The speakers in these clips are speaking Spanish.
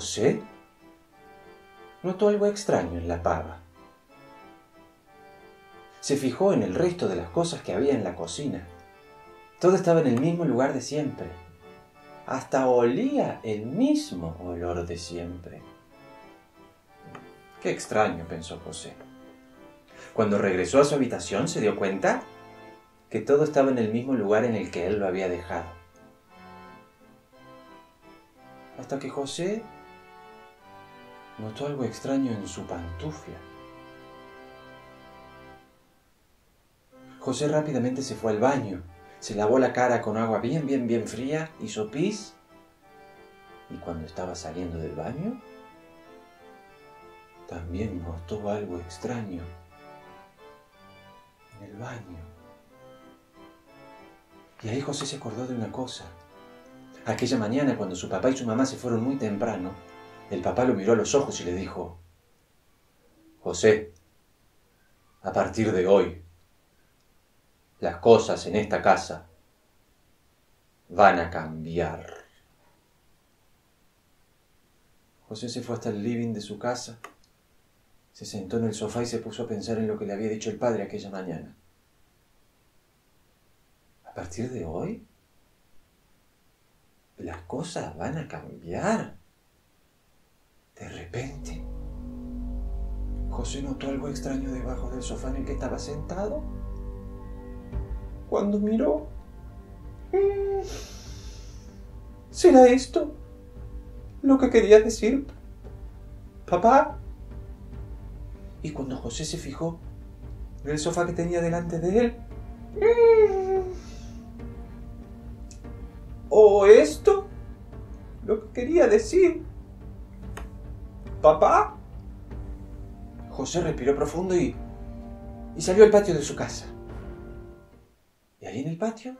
José notó algo extraño en la pava. Se fijó en el resto de las cosas que había en la cocina. Todo estaba en el mismo lugar de siempre. Hasta olía el mismo olor de siempre. Qué extraño, pensó José. Cuando regresó a su habitación se dio cuenta que todo estaba en el mismo lugar en el que él lo había dejado. Hasta que José notó algo extraño en su pantufla. José rápidamente se fue al baño, se lavó la cara con agua bien fría, hizo pis, y cuando estaba saliendo del baño, también notó algo extraño en el baño. Y ahí José se acordó de una cosa. Aquella mañana, cuando su papá y su mamá se fueron muy temprano, el papá lo miró a los ojos y le dijo: José, a partir de hoy, las cosas en esta casa van a cambiar. José se fue hasta el living de su casa, se sentó en el sofá y se puso a pensar en lo que le había dicho el padre aquella mañana. A partir de hoy, las cosas van a cambiar. De repente, José notó algo extraño debajo del sofá en el que estaba sentado. Cuando miró, ¿será esto lo que quería decir papá? Y cuando José se fijó en el sofá que tenía delante de él, ¿o esto lo que quería decir papá? José respiró profundo y salió al patio de su casa. Y ahí en el patio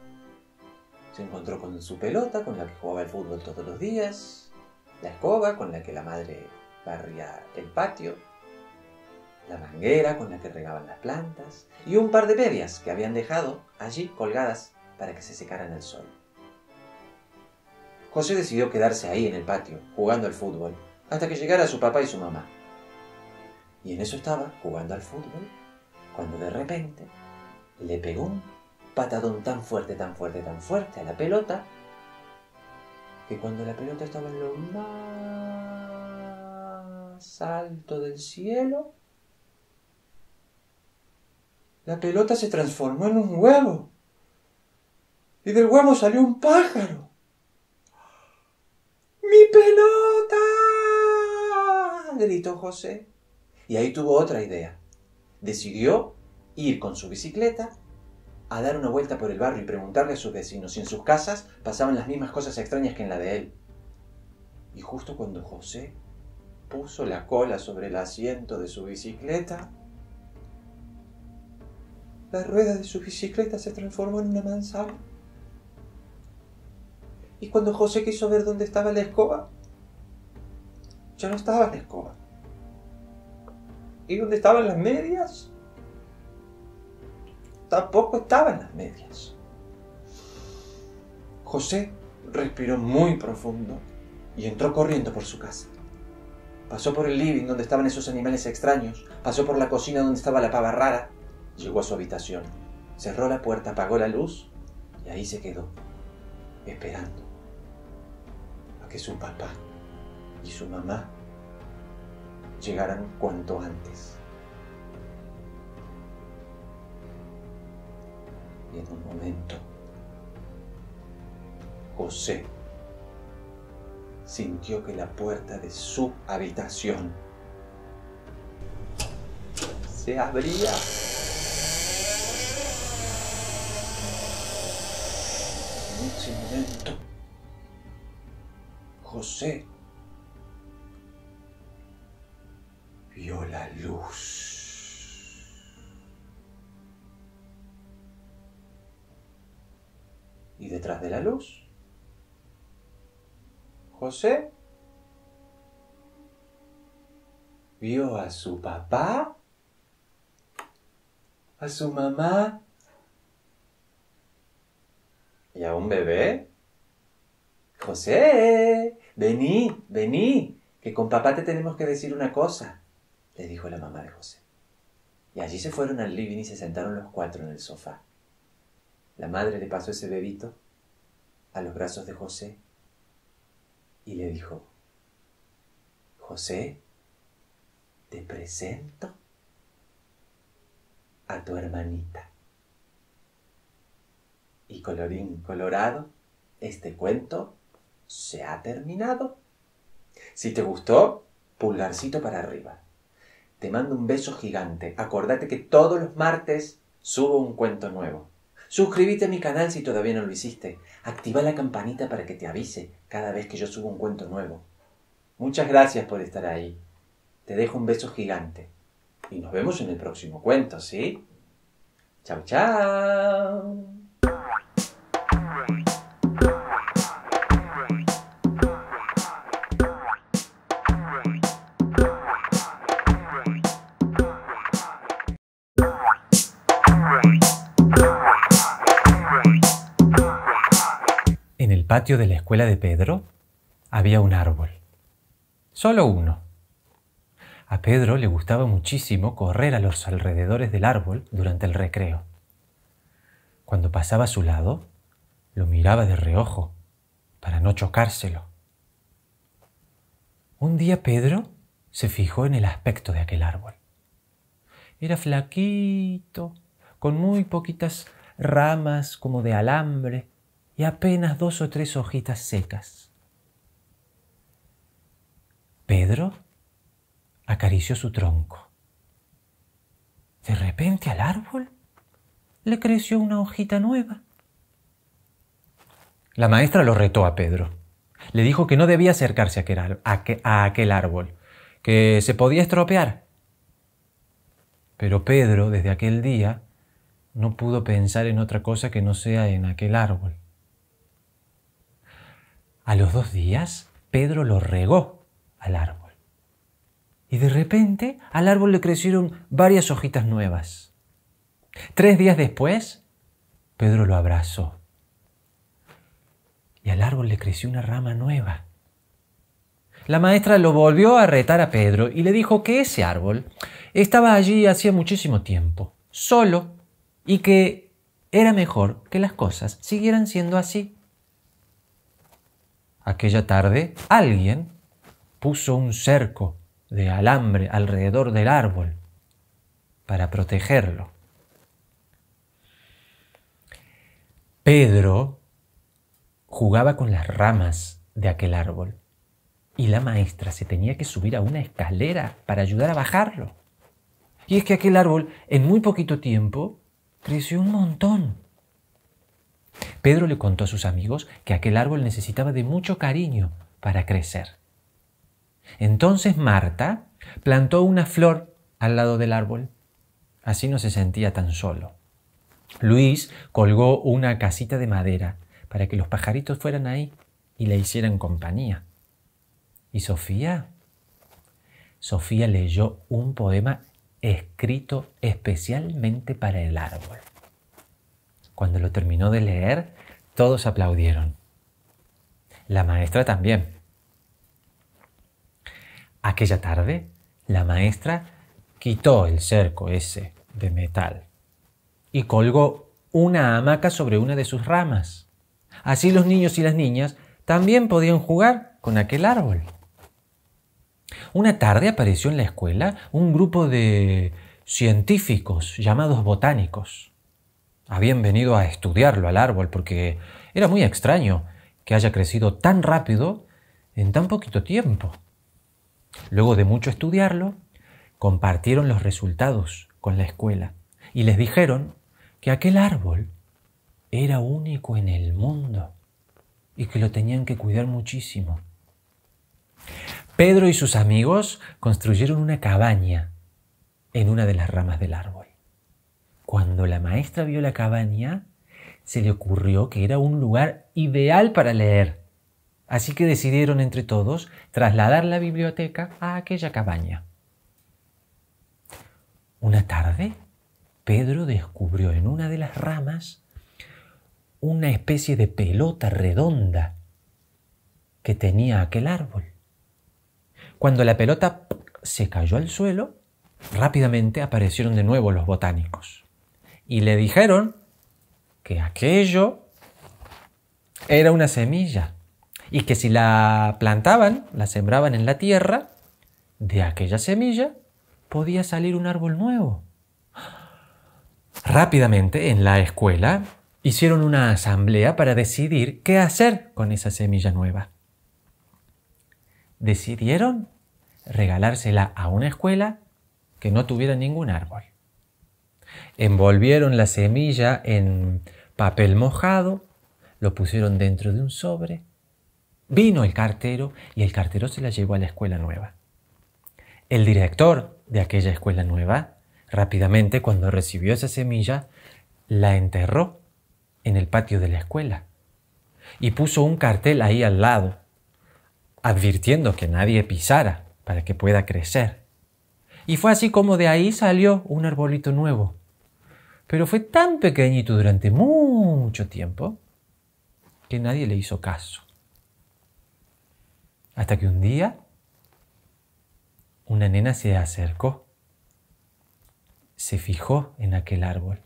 se encontró con su pelota, con la que jugaba al fútbol todos los días, la escoba con la que la madre barría el patio, la manguera con la que regaban las plantas y un par de medias que habían dejado allí colgadas para que se secaran al sol. José decidió quedarse ahí en el patio, jugando al fútbol, hasta que llegara su papá y su mamá. Y en eso estaba, jugando al fútbol, cuando de repente le pegó un patadón tan fuerte a la pelota, que cuando la pelota estaba en lo más alto del cielo, la pelota se transformó en un huevo. Y del huevo salió un pájaro. ¡Mi pelota!, gritó José. Y ahí tuvo otra idea. Decidió ir con su bicicleta a dar una vuelta por el barrio y preguntarle a sus vecinos si en sus casas pasaban las mismas cosas extrañas que en la de él. Y justo cuando José puso la cola sobre el asiento de su bicicleta, la rueda de su bicicleta se transformó en una manzana. Y cuando José quiso ver dónde estaba la escoba, ya no estaba la escoba. ¿Y dónde estaban las medias? Tampoco estaban las medias. José respiró muy profundo y entró corriendo por su casa. Pasó por el living donde estaban esos animales extraños, pasó por la cocina donde estaba la pava rara, llegó a su habitación, cerró la puerta, apagó la luz y ahí se quedó, esperando a que su papá y su mamá llegaran cuanto antes. Y en un momento, José sintió que la puerta de su habitación se abría. En ese momento, José vio la luz. Y detrás de la luz, José vio a su papá, a su mamá y a un bebé. José, vení, vení, que con papá te tenemos que decir una cosa, le dijo la mamá de José. Y allí se fueron al living y se sentaron los cuatro en el sofá. La madre le pasó ese bebito a los brazos de José y le dijo: José, te presento a tu hermanita. Y colorín colorado, este cuento se ha terminado. Si te gustó, pulgarcito para arriba. Te mando un beso gigante. Acordate que todos los martes subo un cuento nuevo. Suscríbete a mi canal si todavía no lo hiciste. Activa la campanita para que te avise cada vez que yo subo un cuento nuevo. Muchas gracias por estar ahí. Te dejo un beso gigante. Y nos vemos en el próximo cuento, ¿sí? Chau, chau. En el patio de la escuela de Pedro había un árbol. Solo uno. A Pedro le gustaba muchísimo correr a los alrededores del árbol durante el recreo. Cuando pasaba a su lado, lo miraba de reojo para no chocárselo. Un día Pedro se fijó en el aspecto de aquel árbol. Era flaquito, con muy poquitas ramas como de alambre y apenas 2 o 3 hojitas secas. Pedro acarició su tronco. De repente al árbol le creció una hojita nueva. La maestra lo retó a Pedro. Le dijo que no debía acercarse a aquel árbol, que se podía estropear. Pero Pedro, desde aquel día, no pudo pensar en otra cosa que no sea en aquel árbol. A los 2 días, Pedro lo regó al árbol. Y de repente, al árbol le crecieron varias hojitas nuevas. 3 días después, Pedro lo abrazó. Y al árbol le creció una rama nueva. La maestra lo volvió a retar a Pedro y le dijo que ese árbol estaba allí hacía muchísimo tiempo, solo, y que era mejor que las cosas siguieran siendo así. Aquella tarde, alguien puso un cerco de alambre alrededor del árbol para protegerlo. Pedro jugaba con las ramas de aquel árbol y la maestra se tenía que subir a una escalera para ayudar a bajarlo. Y es que aquel árbol en muy poquito tiempo creció un montón. Pedro le contó a sus amigos que aquel árbol necesitaba de mucho cariño para crecer. Entonces Marta plantó una flor al lado del árbol. Así no se sentía tan solo. Luis colgó una casita de madera para que los pajaritos fueran ahí y le hicieran compañía. ¿Y Sofía? Sofía leyó un poema escrito especialmente para el árbol. Cuando lo terminó de leer, todos aplaudieron. La maestra también. Aquella tarde, la maestra quitó el cerco ese de metal y colgó una hamaca sobre una de sus ramas. Así los niños y las niñas también podían jugar con aquel árbol. Una tarde apareció en la escuela un grupo de científicos llamados botánicos. Habían venido a estudiarlo al árbol porque era muy extraño que haya crecido tan rápido en tan poquito tiempo. Luego de mucho estudiarlo, compartieron los resultados con la escuela y les dijeron que aquel árbol era único en el mundo y que lo tenían que cuidar muchísimo. Pedro y sus amigos construyeron una cabaña en una de las ramas del árbol. Cuando la maestra vio la cabaña, se le ocurrió que era un lugar ideal para leer. Así que decidieron entre todos trasladar la biblioteca a aquella cabaña. Una tarde, Pedro descubrió en una de las ramas una especie de pelota redonda que tenía aquel árbol. Cuando la pelota se cayó al suelo, rápidamente aparecieron de nuevo los botánicos y le dijeron que aquello era una semilla y que si la plantaban, la sembraban en la tierra, de aquella semilla podía salir un árbol nuevo. Rápidamente en la escuela hicieron una asamblea para decidir qué hacer con esa semilla nueva. Decidieron regalársela a una escuela que no tuviera ningún árbol. Envolvieron la semilla en papel mojado, lo pusieron dentro de un sobre. Vino el cartero y el cartero se la llevó a la escuela nueva. El director de aquella escuela nueva, rápidamente cuando recibió esa semilla, la enterró en el patio de la escuela y puso un cartel ahí al lado, advirtiendo que nadie pisara para que pueda crecer. Y fue así como de ahí salió un arbolito nuevo. Pero fue tan pequeñito durante mucho tiempo que nadie le hizo caso. Hasta que un día una nena se acercó, se fijó en aquel árbol.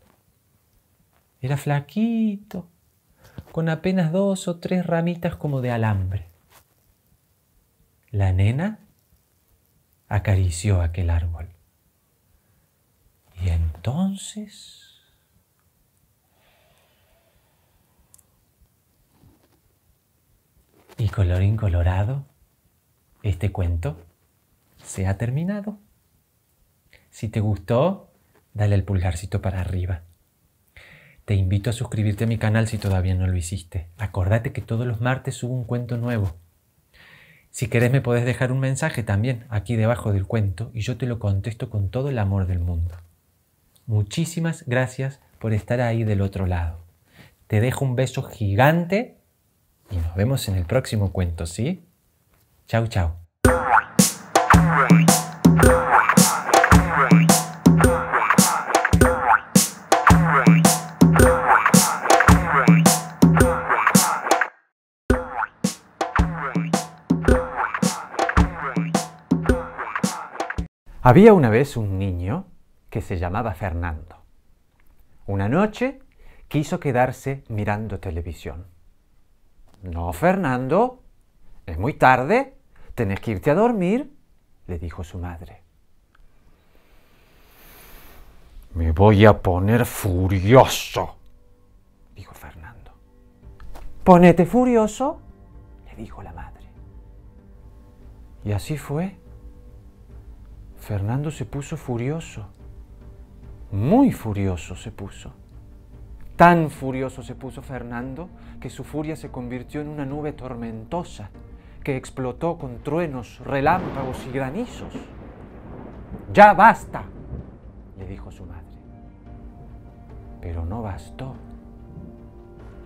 Era flaquito, con apenas 2 o 3 ramitas como de alambre. La nena acarició aquel árbol. Y entonces y colorín colorado, este cuento se ha terminado. Si te gustó, dale el pulgarcito para arriba. Te invito a suscribirte a mi canal si todavía no lo hiciste. Acordate que todos los martes subo un cuento nuevo. Si querés me podés dejar un mensaje también aquí debajo del cuento y yo te lo contesto con todo el amor del mundo. Muchísimas gracias por estar ahí del otro lado. Te dejo un beso gigante y nos vemos en el próximo cuento, ¿sí? Chau, chau. Había una vez un niño que se llamaba Fernando. Una noche quiso quedarse mirando televisión. «No, Fernando, es muy tarde, tenés que irte a dormir», le dijo su madre. «Me voy a poner furioso», dijo Fernando. «Ponete furioso», le dijo la madre. Y así fue. Fernando se puso furioso, muy furioso se puso. Tan furioso se puso Fernando que su furia se convirtió en una nube tormentosa que explotó con truenos, relámpagos y granizos. «¡Ya basta!», le dijo su madre. Pero no bastó.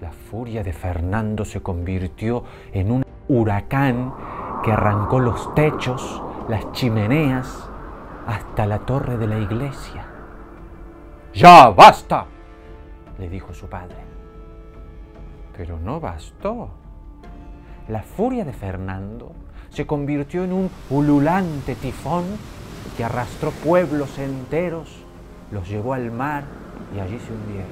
La furia de Fernando se convirtió en un huracán que arrancó los techos, las chimeneas, hasta la torre de la iglesia. «¡Ya basta!», le dijo su padre. Pero no bastó. La furia de Fernando se convirtió en un ululante tifón que arrastró pueblos enteros, los llevó al mar y allí se hundieron.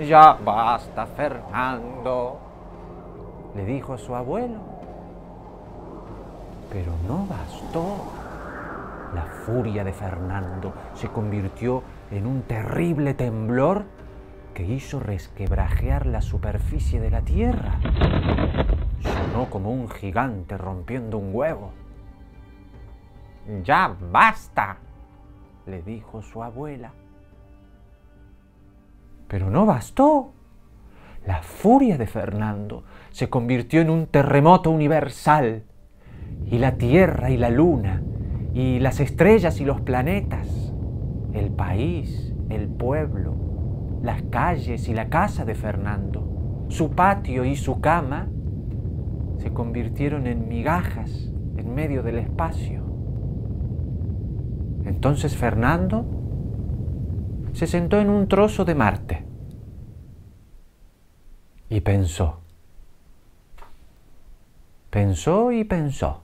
«¡Ya basta, Fernando!», le dijo a su abuelo. Pero no bastó. La furia de Fernando se convirtió en un terrible temblor que hizo resquebrajear la superficie de la tierra. Sonó como un gigante rompiendo un huevo. «¡Ya basta!», le dijo su abuela. Pero no bastó. La furia de Fernando se convirtió en un terremoto universal y la tierra y la luna y las estrellas y los planetas, el país, el pueblo, las calles y la casa de Fernando, su patio y su cama, se convirtieron en migajas en medio del espacio. Entonces Fernando se sentó en un trozo de Marte y pensó. Pensó y pensó.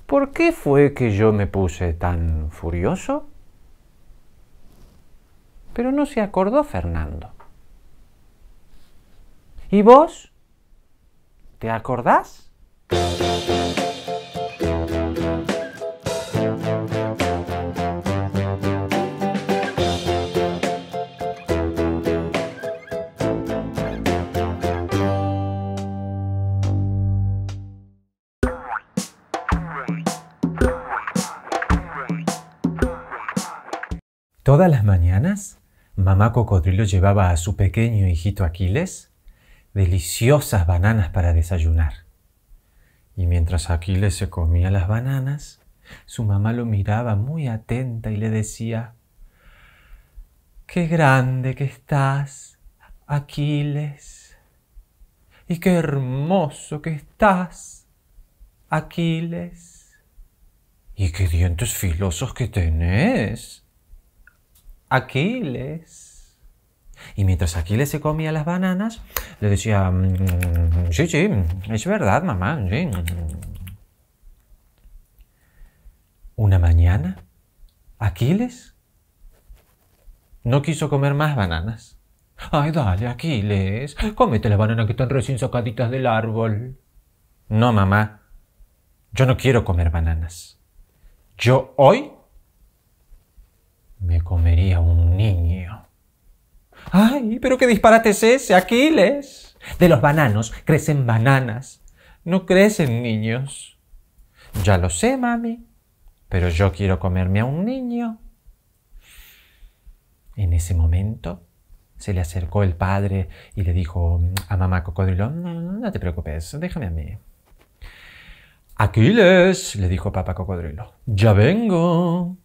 ¿por qué fue que yo me puse tan furioso? Pero no se acordó Fernando. ¿Y vos? ¿Te acordás? Todas las mañanas, mamá cocodrilo llevaba a su pequeño hijito Aquiles deliciosas bananas para desayunar. Y mientras Aquiles se comía las bananas, su mamá lo miraba muy atenta y le decía: ¡qué grande que estás, Aquiles! ¡Y qué hermoso que estás, Aquiles! ¡Y qué dientes filosos que tenés, Aquiles! Y mientras Aquiles se comía las bananas, le decía: sí, es verdad, mamá, sí. Una mañana, Aquiles no quiso comer más bananas. ¡Ay, dale, Aquiles! Cómete las bananas que están recién sacaditas del árbol. No, mamá, yo no quiero comer bananas. Yo hoy me comería un niño. ¡Ay, pero qué disparate es ese, Aquiles! De los bananos crecen bananas, no crecen niños. Ya lo sé, mami, pero yo quiero comerme a un niño. En ese momento se le acercó el padre y le dijo a mamá cocodrilo: no te preocupes, déjame a mí. Aquiles, le dijo papá cocodrilo, ya vengo.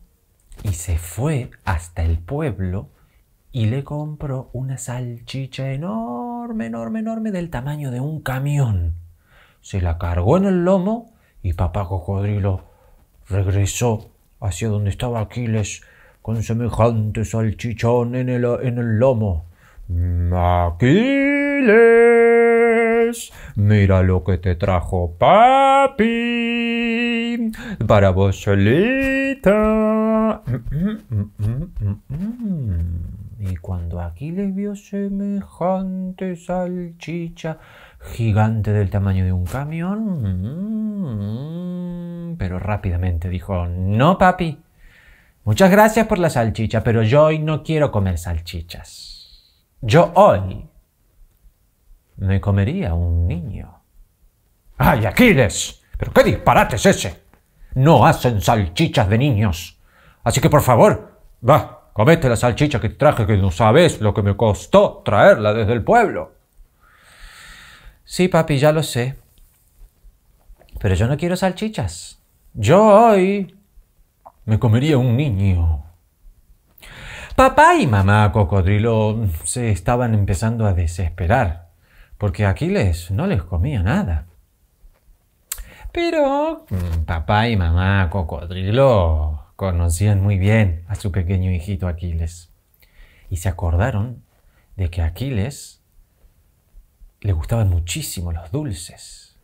Y se fue hasta el pueblo y le compró una salchicha enorme, del tamaño de un camión. Se la cargó en el lomo y papá cocodrilo regresó hacia donde estaba Aquiles con semejante salchichón en el lomo. Aquiles, mira lo que te trajo papi para vos solita. Y cuando Aquiles vio semejante salchicha gigante del tamaño de un camión, pero rápidamente dijo: no, papi, muchas gracias por la salchicha, pero yo hoy no quiero comer salchichas. Yo hoy me comería un niño. ¡Ay, Aquiles! ¿Pero qué disparate es ese? No hacen salchichas de niños. Así que, por favor, va, comete la salchicha que te traje, que no sabes lo que me costó traerla desde el pueblo. Sí, papi, ya lo sé. Pero yo no quiero salchichas. Yo hoy me comería un niño. Papá y mamá cocodrilo se estaban empezando a desesperar, porque Aquiles no les comía nada. Pero papá y mamá cocodrilo conocían muy bien a su pequeño hijito Aquiles. Y se acordaron de que a Aquiles le gustaban muchísimo los dulces.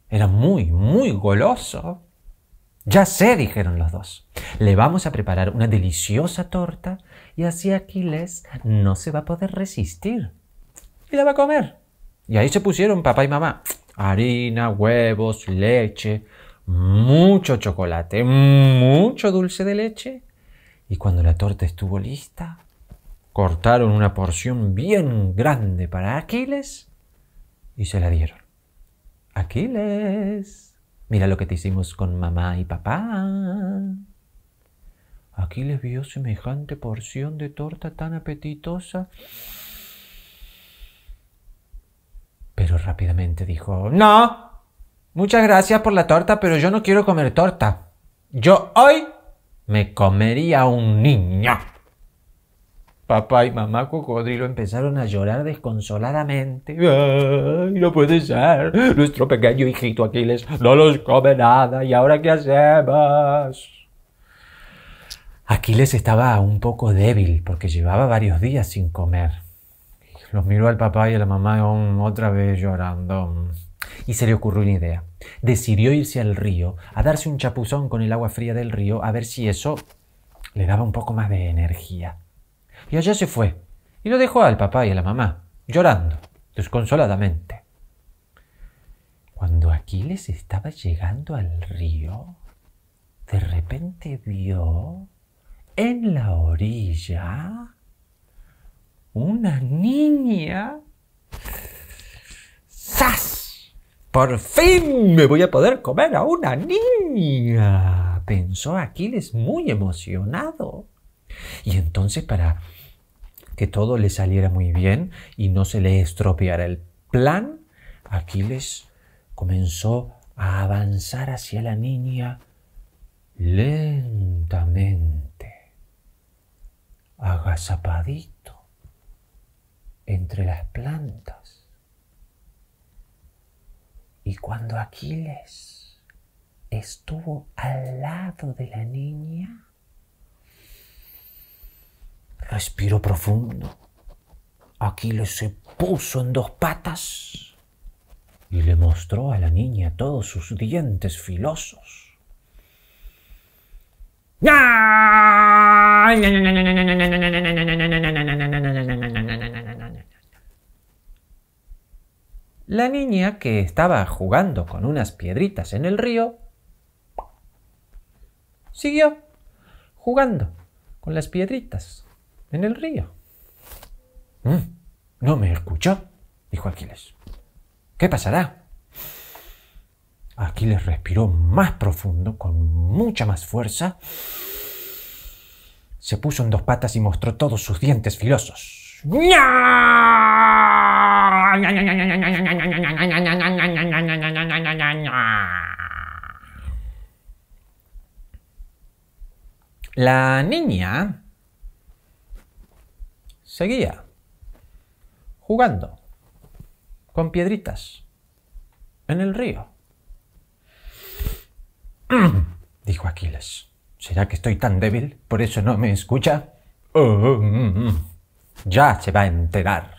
Era muy goloso. Ya sé, dijeron los dos. Le vamos a preparar una deliciosa torta y así Aquiles no se va a poder resistir. Y la va a comer. Y ahí se pusieron papá y mamá. Harina, huevos, leche, mucho chocolate, mucho dulce de leche. Y cuando la torta estuvo lista, cortaron una porción bien grande para Aquiles y se la dieron. Aquiles, mira lo que te hicimos con mamá y papá. Aquiles vio semejante porción de torta tan apetitosa, pero rápidamente dijo: no, muchas gracias por la torta, pero yo no quiero comer torta. Yo hoy me comería un niño. Papá y mamá cocodrilo empezaron a llorar desconsoladamente. ¡Ay, no puede ser! Nuestro pequeño hijito Aquiles no los come nada. ¿Y ahora qué hacemos? Aquiles estaba un poco débil porque llevaba varios días sin comer. Los miró al papá y a la mamá otra vez llorando. y se le ocurrió una idea. Decidió irse al río a darse un chapuzón con el agua fría del río a ver si eso le daba un poco más de energía. Y allá se fue y lo dejó al papá y a la mamá, llorando, desconsoladamente. Cuando Aquiles estaba llegando al río, de repente vio en la orilla una niña. ¡Zas! ¡Por fin me voy a poder comer a una niña!, pensó Aquiles muy emocionado. Y entonces, para que todo le saliera muy bien y no se le estropeara el plan, Aquiles comenzó a avanzar hacia la niña lentamente, agazapadito entre las plantas. Y cuando Aquiles estuvo al lado de la niña, respiró profundo. Aquiles se puso en dos patas y le mostró a la niña todos sus dientes filosos. La niña, que estaba jugando con unas piedritas en el río, siguió jugando con las piedritas en el río. ¿No me escuchó?, dijo Aquiles. ¿Qué pasará? Aquiles respiró más profundo, con mucha más fuerza. Se puso en dos patas y mostró todos sus dientes filosos. La niña seguía jugando con piedritas en el río. Dijo Aquiles. ¿Será que estoy tan débil? ¿Por eso no me escucha? Ya se va a enterar.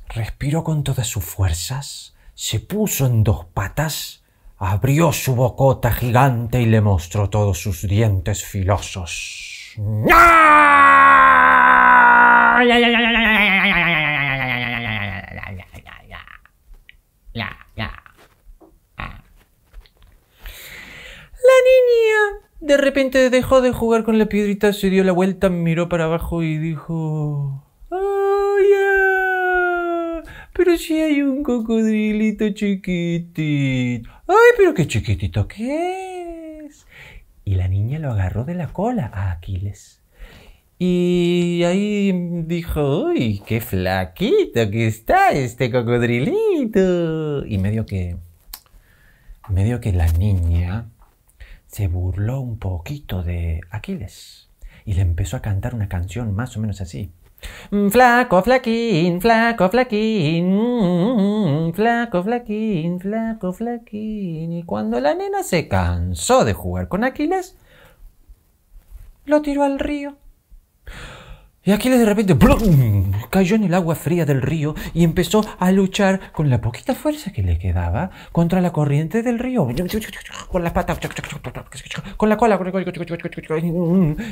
Respiró con todas sus fuerzas, se puso en dos patas, abrió su bocota gigante y le mostró todos sus dientes filosos. La niña de repente dejó de jugar con la piedrita, se dio la vuelta, miró para abajo y dijo: ¡ay, pero si hay un cocodrilito chiquitito! ¡Ay, pero qué chiquitito que es! Y la niña lo agarró de la cola a Aquiles. Y ahí dijo: ¡uy, qué flaquito que está este cocodrilito! Y medio que la niña se burló un poquito de Aquiles y le empezó a cantar una canción más o menos así. Flaco, flaquín, flaco, flaquín, flaco, flaquín, flaco, flaquín. Y cuando la nena se cansó de jugar con Aquiles, lo tiró al río. Y Aquiles de repente ¡blum!, cayó en el agua fría del río y empezó a luchar con la poquita fuerza que le quedaba contra la corriente del río. Con las patas, con la cola,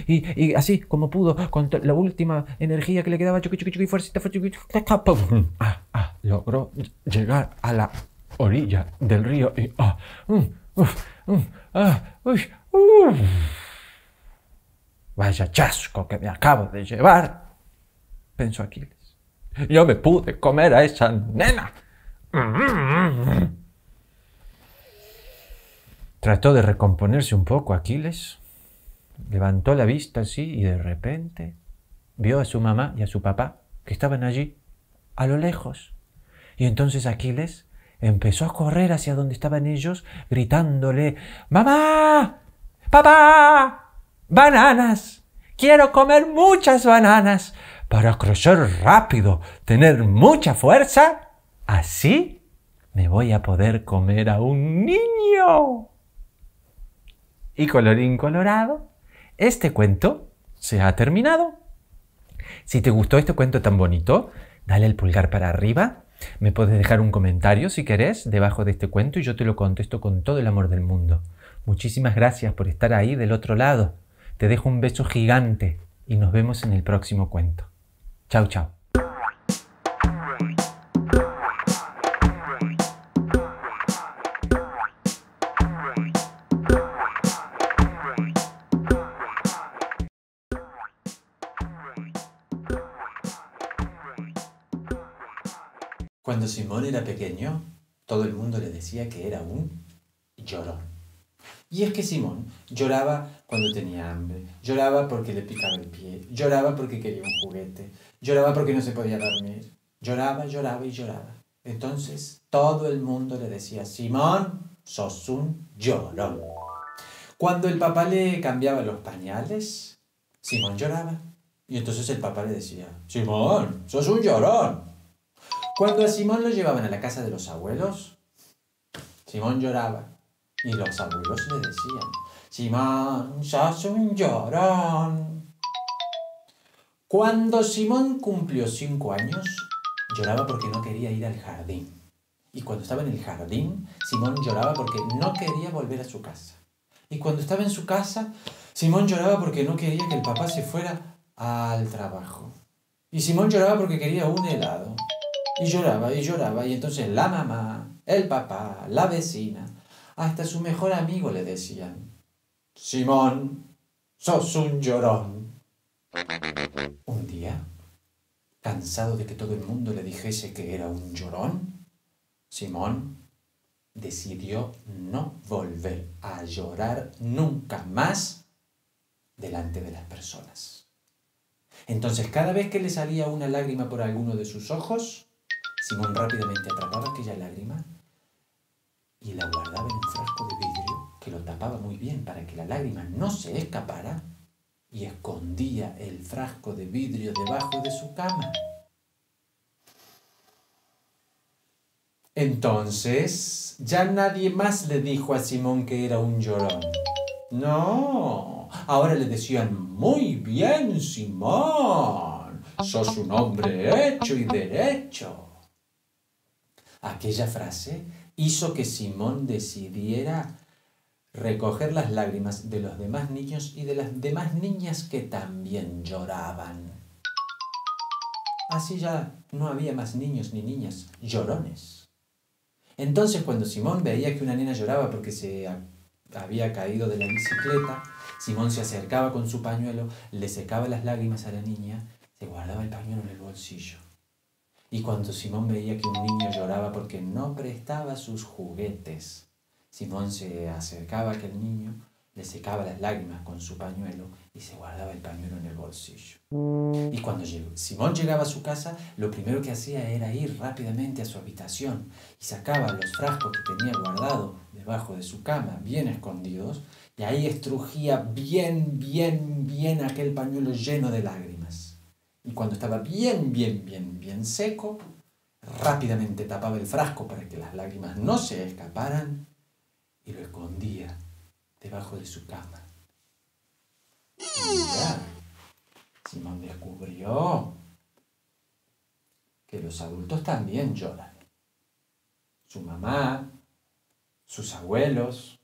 y así como pudo, con la última energía que le quedaba, y fuercita, logró llegar a la orilla del río y vaya chasco que me acabo de llevar, pensó Aquiles. Yo me pude comer a esa nena. Trató de recomponerse un poco Aquiles, levantó la vista así y de repente vio a su mamá y a su papá que estaban allí, a lo lejos. Y entonces Aquiles empezó a correr hacia donde estaban ellos, gritándole: ¡Mamá! ¡Papá! ¡Bananas! ¡Quiero comer muchas bananas para crecer rápido, tener mucha fuerza! Así me voy a poder comer a un niño. Y colorín colorado, este cuento se ha terminado. Si te gustó este cuento tan bonito, dale el pulgar para arriba Me puedes dejar un comentario si querés debajo de este cuento y yo te lo contesto con todo el amor del mundo. Muchísimas gracias por estar ahí del otro lado. Te dejo un beso gigante y nos vemos en el próximo cuento. Chau, chau. Cuando Simón era pequeño, todo el mundo le decía que era un llorón. Y es que Simón lloraba cuando tenía hambre, lloraba porque le picaba el pie, lloraba porque quería un juguete, lloraba porque no se podía dormir, lloraba, lloraba y lloraba. Entonces todo el mundo le decía, Simón, sos un llorón. Cuando el papá le cambiaba los pañales, Simón lloraba. Y entonces el papá le decía, Simón, sos un llorón. Cuando a Simón lo llevaban a la casa de los abuelos, Simón lloraba. Y los abuelos le decían, Simón, sos un llorón. Cuando Simón cumplió 5 años, lloraba porque no quería ir al jardín. Y cuando estaba en el jardín, Simón lloraba porque no quería volver a su casa. Y cuando estaba en su casa, Simón lloraba porque no quería que el papá se fuera al trabajo. Y Simón lloraba porque quería un helado. Y lloraba, y entonces la mamá, el papá, la vecina, hasta su mejor amigo le decían, Simón, sos un llorón. Un día, cansado de que todo el mundo le dijese que era un llorón, Simón decidió no volver a llorar nunca más delante de las personas. Entonces, cada vez que le salía una lágrima por alguno de sus ojos, Simón rápidamente atrapaba aquella lágrima y la guardaba en un frasco de vidrio que lo tapaba muy bien para que la lágrima no se escapara y escondía el frasco de vidrio debajo de su cama. Entonces, ya nadie más le dijo a Simón que era un llorón. No, ahora le decían, muy bien, Simón, sos un hombre hecho y derecho. Aquella frase hizo que Simón decidiera recoger las lágrimas de los demás niños y de las demás niñas que también lloraban. Así ya no había más niños ni niñas llorones. Entonces, cuando Simón veía que una nena lloraba porque se había caído de la bicicleta, Simón se acercaba con su pañuelo, le secaba las lágrimas a la niña, se guardaba el pañuelo en el bolsillo. Y cuando Simón veía que un niño lloraba porque no prestaba sus juguetes, Simón se acercaba a aquel niño, le secaba las lágrimas con su pañuelo y se guardaba el pañuelo en el bolsillo. Y cuando Simón llegaba a su casa, lo primero que hacía era ir rápidamente a su habitación y sacaba los frascos que tenía guardados debajo de su cama, bien escondidos, y ahí estrujía bien aquel pañuelo lleno de lágrimas. Y cuando estaba bien seco, rápidamente tapaba el frasco para que las lágrimas no se escaparan y lo escondía debajo de su cama. Y ya, Simón descubrió que los adultos también lloran. Su mamá, sus abuelos,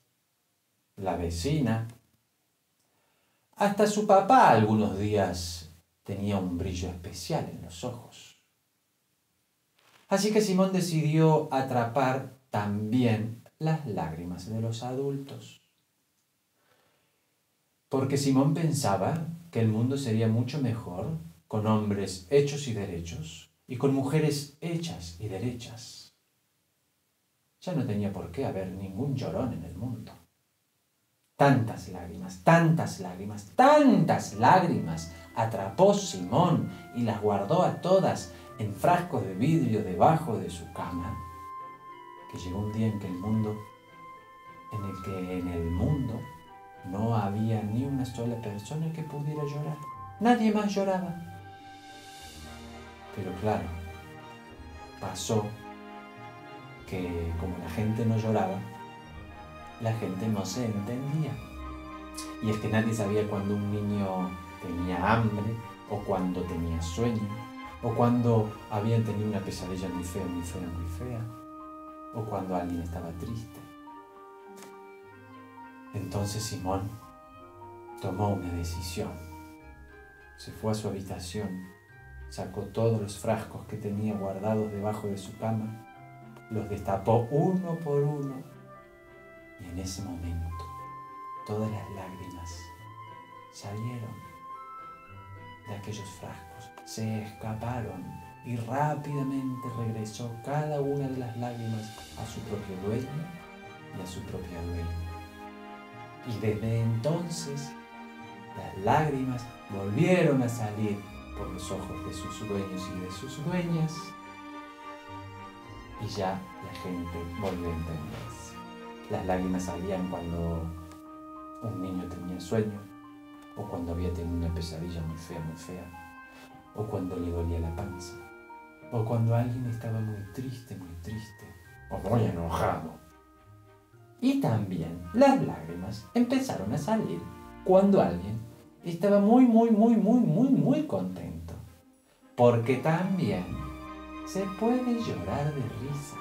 la vecina, hasta su papá algunos días tenía un brillo especial en los ojos. Así que Simón decidió atrapar también las lágrimas de los adultos. Porque Simón pensaba que el mundo sería mucho mejor con hombres hechos y derechos y con mujeres hechas y derechas. Ya no tenía por qué haber ningún llorón en el mundo. Tantas lágrimas atrapó Simón y las guardó a todas en frascos de vidrio debajo de su cama, que llegó un día en que en el mundo no había ni una sola persona que pudiera llorar. Nadie más lloraba. Pero claro, pasó que como la gente no lloraba, la gente no se entendía. Y es que nadie sabía cuando un niño tenía hambre o cuando tenía sueño. o cuando habían tenido una pesadilla muy fea, muy fea, muy fea, o cuando alguien estaba triste. Entonces Simón tomó una decisión. Se fue a su habitación, sacó todos los frascos que tenía guardados debajo de su cama, los destapó uno por uno, y en ese momento todas las lágrimas salieron de aquellos frascos, se escaparon y rápidamente regresó cada una de las lágrimas a su propio dueño y a su propia dueña. Y desde entonces las lágrimas volvieron a salir por los ojos de sus dueños y de sus dueñas, y ya la gente volvió a entenderse. Las lágrimas salían cuando un niño tenía sueño, o cuando había tenido una pesadilla muy fea, o cuando le dolía la panza, o cuando alguien estaba muy triste, o muy enojado. Y también las lágrimas empezaron a salir cuando alguien estaba muy contento. Porque también se puede llorar de risa.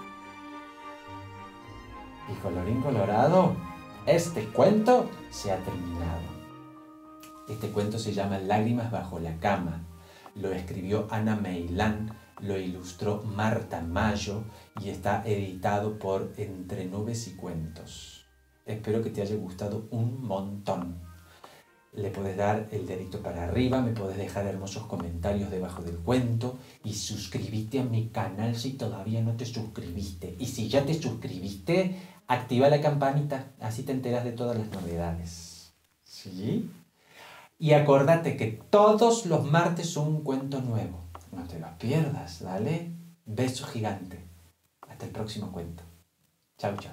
Y colorín colorado, este cuento se ha terminado. Este cuento se llama Lágrimas bajo la cama. Lo escribió Ana Meilán, lo ilustró Marta Mayo y está editado por Entre Nubes y Cuentos. Espero que te haya gustado un montón. Le puedes dar el dedito para arriba, me puedes dejar hermosos comentarios debajo del cuento y suscríbete a mi canal si todavía no te suscribiste. Y si ya te suscribiste, activa la campanita, así te enteras de todas las novedades. ¿Sí? Y acordate que todos los martes un cuento nuevo. No te lo pierdas, ¿vale? Beso gigante. Hasta el próximo cuento. Chau, chau.